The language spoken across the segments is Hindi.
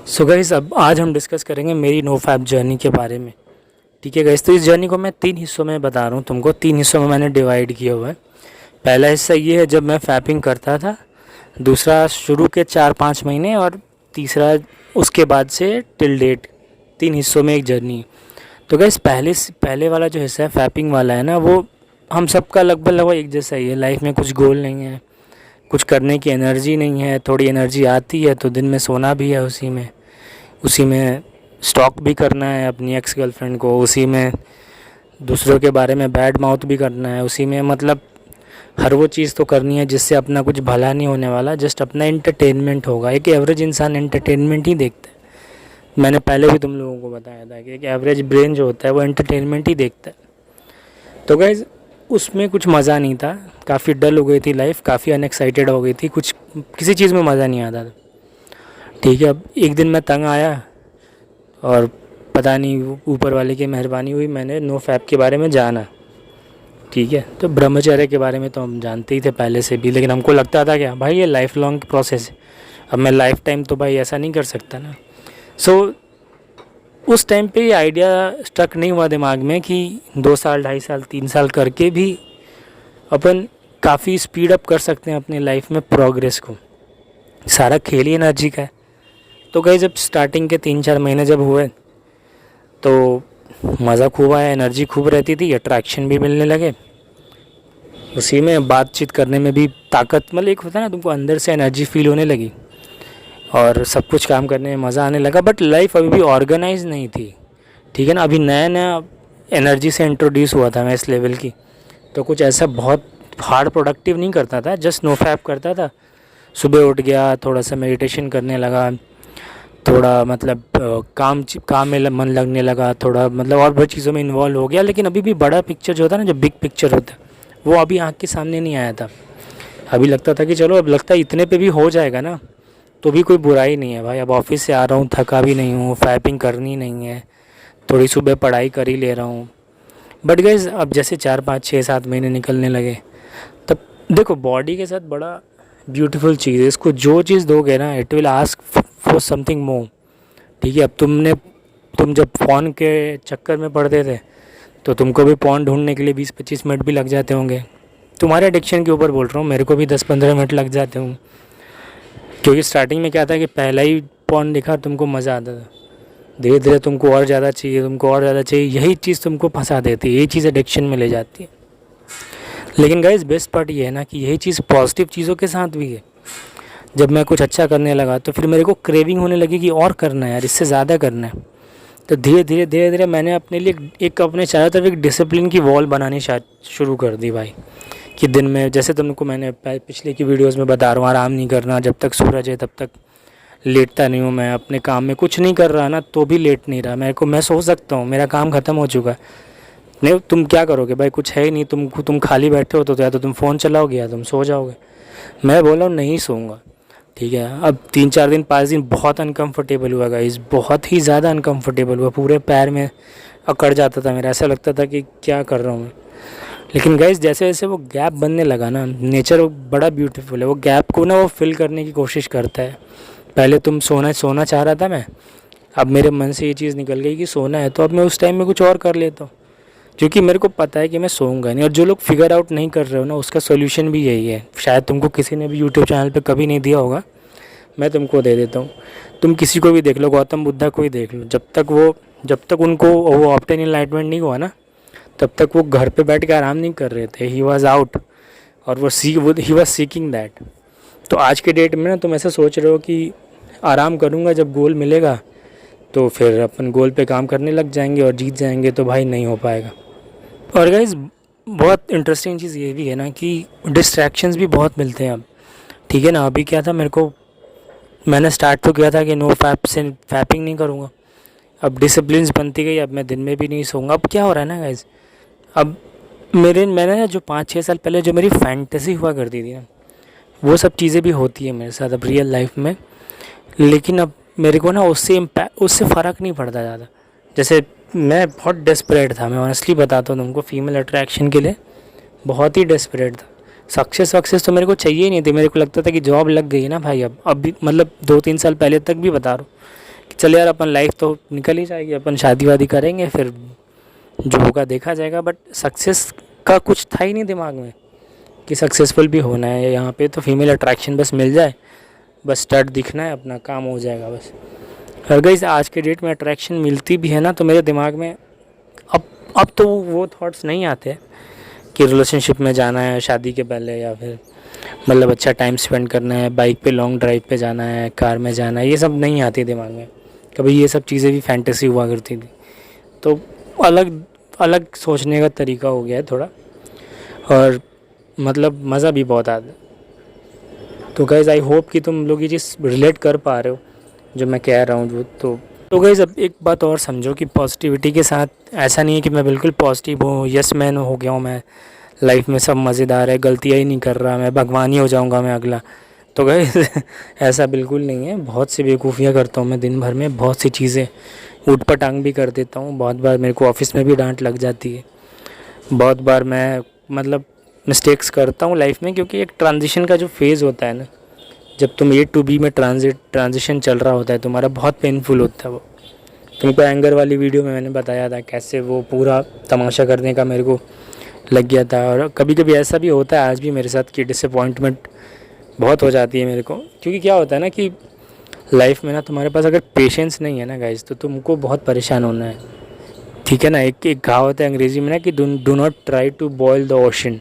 सो गाइस, अब आज हम डिस्कस करेंगे मेरी नो फैप जर्नी के बारे में। ठीक है गाइस, तो इस जर्नी को मैं 3 हिस्सों में बता रहा हूँ तुमको। 3 हिस्सों में मैंने डिवाइड किया हुआ है। पहला हिस्सा ये है जब मैं फैपिंग करता था, दूसरा शुरू के 4-5 महीने, और तीसरा उसके बाद से टिल डेट। 3 हिस्सों में एक जर्नी। तो गाइस, पहले वाला जो हिस्सा है फैपिंग वाला है ना, वो हम सबका लगभग लगभग एक जैसा ही है। लाइफ में कुछ गोल नहीं है, कुछ करने की एनर्जी नहीं है। थोड़ी एनर्जी आती है तो दिन में सोना भी है, उसी में स्टॉक भी करना है अपनी एक्स गर्लफ्रेंड को, उसी में दूसरों के बारे में बैड माउथ भी करना है, उसी में मतलब हर वो चीज़ तो करनी है जिससे अपना कुछ भला नहीं होने वाला, जस्ट अपना एंटरटेनमेंट होगा। एक एवरेज इंसान एंटरटेनमेंट ही देखता है। मैंने पहले भी तुम लोगों को बताया था कि एक एवरेज ब्रेन जो होता है वो एंटरटेनमेंट ही देखता है। तो गाइज़, उसमें कुछ मज़ा नहीं था। काफ़ी डल हो गई थी लाइफ, काफ़ी अनएक्साइटेड हो गई थी, कुछ किसी चीज़ में मज़ा नहीं आता था। ठीक है, अब एक दिन मैं तंग आया और पता नहीं ऊपर वाले की मेहरबानी हुई, मैंने नो फैप के बारे में जाना। ठीक है, तो ब्रह्मचर्य के बारे में तो हम जानते ही थे पहले से भी, लेकिन हमको लगता था क्या भाई ये लाइफ लॉन्ग प्रोसेस है। अब मैं लाइफ टाइम तो भाई ऐसा नहीं कर सकता ना। सो उस टाइम पे ये आइडिया स्टक नहीं हुआ दिमाग में कि 2 साल, 2.5 साल, 3 साल करके भी अपन काफ़ी स्पीड अप कर सकते हैं अपनी लाइफ में प्रोग्रेस को। सारा खेल ही एनर्जी का है। तो गई जब स्टार्टिंग के 3-4 महीने जब हुए तो मज़ा खूब आया, एनर्जी खूब रहती थी, अट्रैक्शन भी मिलने लगे, उसी में बातचीत करने में भी ताकत, मतलब एक होता है ना तुमको अंदर से एनर्जी फील होने लगी और सब कुछ काम करने में मज़ा आने लगा। बट लाइफ अभी भी ऑर्गेनाइज नहीं थी। ठीक है ना, अभी नया नया एनर्जी से इंट्रोड्यूस हुआ था मैं इस लेवल की। तो कुछ ऐसा बहुत हार्ड प्रोडक्टिव नहीं करता था, जस्ट नो फैप करता था। सुबह उठ गया, थोड़ा सा मेडिटेशन करने लगा, थोड़ा मतलब काम में मन लगने लगा, थोड़ा मतलब और बहुत चीज़ों में इन्वॉल्व हो गया। लेकिन अभी भी बड़ा पिक्चर जो होता है ना, जो बिग पिक्चर होता है, वो अभी आँख के सामने नहीं आया था। अभी लगता था कि चलो, अब लगता है इतने पे भी हो जाएगा ना, तो भी कोई बुराई नहीं है भाई। अब ऑफिस से आ रहा हूँ, थका भी नहीं हूँ, फैपिंग करनी नहीं है, थोड़ी सुबह पढ़ाई कर ही ले रहा हूँ। बट गाइस, अब जैसे 4-5-6-7 महीने निकलने लगे, तब देखो बॉडी के साथ बड़ा ब्यूटीफुल चीज़ है। इसको जो चीज़ दोगे ना, it will ask for something more. ठीक है, अब तुम जब फ़ोन के चक्कर में पड़ते थे तो तुमको भी पॉन ढूंढने के लिए 20-25 मिनट भी लग जाते होंगे। तुम्हारे एडिक्शन के ऊपर बोल रहा हूँ, मेरे को भी 10-15 मिनट लग जाते होंगे। क्योंकि स्टार्टिंग में क्या था कि पहला ही पॉन दिखा तुमको मज़ा आता था, धीरे धीरे तुमको और ज़्यादा चाहिए, तुमको और ज़्यादा चाहिए, यही चीज़ तुमको फंसा देती है, यही चीज़ एडिक्शन में ले जाती है। लेकिन गाइस, बेस्ट पार्ट ये है ना कि यही चीज़ पॉजिटिव चीज़ों के साथ भी है। जब मैं कुछ अच्छा करने लगा तो फिर मेरे को क्रेविंग होने लगी कि और करना है यार, इससे ज़्यादा करना है। तो धीरे धीरे मैंने अपने लिए एक अपने चारों तरफ एक डिसिप्लिन की वॉल बनानी शुरू कर दी भाई। कि दिन में, जैसे तुमको मैंने पिछले की वीडियोस में बता रहा हूँ, आराम नहीं करना, जब तक सूरज है तब तक लेटता नहीं हूँ मैं। अपने काम में कुछ नहीं कर रहा ना तो भी लेट नहीं रहा मेरे को, मैं सो सकता हूँ, मेरा काम ख़त्म हो चुका है। नहीं, तुम क्या करोगे भाई, कुछ है ही नहीं, तुम खाली बैठे हो तो या तो तुम फ़ोन चलाओगे या तुम सो जाओगे। मैं बोला हूँ नहीं सोऊंगा। ठीक है, अब 3-4 दिन 5 दिन बहुत अनकंफर्टेबल हुआ गाइस, बहुत ही ज़्यादा अनकंफर्टेबल हुआ, पूरे पैर में अकड़ जाता था मेरा, ऐसा लगता था कि क्या कर रहा हूँ मैं। लेकिन गाइस, जैसे जैसे वो गैप बनने लगा ना, नेचर बड़ा ब्यूटीफुल है, वो गैप को ना वो फिल करने की कोशिश करता है। पहले तुम सोना सोना चाह रहा था मैं, अब मेरे मन से ये चीज़ निकल गई कि सोना है, तो अब मैं उस टाइम में कुछ और कर लेता हूँ, क्योंकि मेरे को पता है कि मैं सोऊंगा नहीं। और जो लोग फिगर आउट नहीं कर रहे हो ना, उसका सोल्यूशन भी यही है। शायद तुमको किसी ने भी यूट्यूब चैनल पे कभी नहीं दिया होगा, मैं तुमको दे देता हूँ। तुम किसी को भी देख लो, गौतम बुद्धा को ही देख लो, जब तक उनको वो ऑप्टेन इनलाइटमेंट नहीं हुआ ना, तब तक वो घर पे बैठ के आराम नहीं कर रहे थे, ही वॉज आउट, और ही वॉज सीकिंग दैट। तो आज के डेट में ना तुम ऐसा सोच रहे हो कि आराम करूँगा, जब गोल मिलेगा तो फिर अपन गोल पे काम करने लग जाएंगे और जीत जाएंगे, तो भाई नहीं हो पाएगा। और गाइज, बहुत इंटरेस्टिंग चीज़ ये भी है ना कि डिस्ट्रैक्शंस भी बहुत मिलते हैं अब। ठीक है ना, अभी क्या था, मैंने स्टार्ट तो किया था कि नो फैप से फैपिंग नहीं करूँगा। अब डिसिप्लिन्स बनती गई, अब मैं दिन में भी नहीं सोऊंगा। अब क्या हो रहा है ना गाइज, अब मैंने ना जो 5-6 साल पहले जो मेरी फैंटेसी हुआ करती थी ना, वो सब चीज़ें भी होती है मेरे साथ अब रियल लाइफ में। लेकिन अब मेरे को ना उससे फ़र्क नहीं पड़ता ज़्यादा। जैसे मैं बहुत डेस्परेट था, मैं ऑनेस्टली बताता हूँ तुमको, फीमेल अट्रैक्शन के लिए बहुत ही डेस्परेट था। सक्सेस तो मेरे को चाहिए ही नहीं थी। मेरे को लगता था कि जॉब लग गई है ना भाई, अब भी मतलब 2-3 साल पहले तक भी बता रहा हूँ, चल यार अपन लाइफ तो निकल ही जाएगी, अपन शादी वादी करेंगे, फिर जो होगा देखा जाएगा। बट सक्सेस का कुछ था ही नहीं दिमाग में कि सक्सेसफुल भी होना है। यहाँ पे तो फीमेल अट्रैक्शन बस मिल जाए, बस स्टड दिखना है, अपना काम हो जाएगा बस। और गाइस आज के डेट में अट्रैक्शन मिलती भी है ना, तो मेरे दिमाग में अब तो वो थॉट्स नहीं आते कि रिलेशनशिप में जाना है शादी के पहले, या फिर मतलब अच्छा टाइम स्पेंड करना है, बाइक पे लॉन्ग ड्राइव पे जाना है, कार में जाना है, ये सब नहीं आती दिमाग में। कभी ये सब चीज़ें भी फैंटेसी हुआ करती थी। तो अलग अलग सोचने का तरीका हो गया है थोड़ा, और मतलब मज़ा भी बहुत आता है। तो गाइज़ आई होप कि तुम लोग ये चीज़ रिलेट कर पा रहे हो जो मैं कह रहा हूँ जो। तो गाइज़ अब एक बात और समझो कि पॉजिटिविटी के साथ ऐसा नहीं है कि मैं बिल्कुल पॉजिटिव हूँ, यस मैन हो गया हूँ, मैं लाइफ में सब मज़ेदार है, गलतियाँ ही नहीं कर रहा, मैं भगवान ही हो जाऊँगा मैं अगला। तो गाइज़ ऐसा बिल्कुल नहीं है। बहुत सी बेवकूफ़ियाँ करता हूँ मैं दिन भर में, बहुत सी चीज़ें ऊट पटांग भी कर देता हूँ। बहुत बार मेरे को ऑफिस में भी डांट लग जाती है, बहुत बार मैं मतलब मिस्टेक्स करता हूँ लाइफ में, क्योंकि एक ट्रांजिशन का जो फेज़ होता है ना, जब तुम ए टू बी में ट्रांजिशन चल रहा होता है तुम्हारा, बहुत पेनफुल होता है वो। तुमको एंगर वाली वीडियो में मैंने बताया था कैसे वो पूरा तमाशा करने का मेरे को लग गया था। और कभी कभी ऐसा भी होता है आज भी मेरे साथ कि डिसअपॉइंटमेंट बहुत हो जाती है मेरे को, क्योंकि क्या होता है ना कि लाइफ में ना तुम्हारे पास अगर पेशेंस नहीं है ना गाइस, तो तुमको बहुत परेशान होना है। ठीक है ना, एक एक कहावत है अंग्रेज़ी में ना कि do not try to boil the ocean.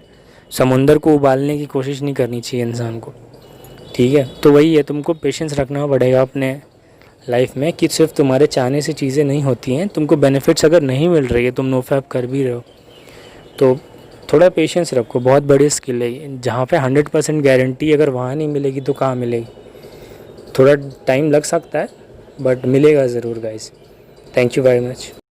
समुंदर को उबालने की कोशिश नहीं करनी चाहिए इंसान को। ठीक है, तो वही है, तुमको पेशेंस रखना पड़ेगा अपने लाइफ में कि सिर्फ तुम्हारे चाहने से चीज़ें नहीं होती हैं। तुमको बेनिफिट्स अगर नहीं मिल रही है, तुम नो फैप कर भी रहे हो, तो थोड़ा पेशेंस रखो। बहुत बड़ी स्किल है ये। जहाँ पे 100% गारंटी अगर वहाँ नहीं मिलेगी तो कहाँ मिलेगी। थोड़ा टाइम लग सकता है बट मिलेगा ज़रूर guys. Thank you very much.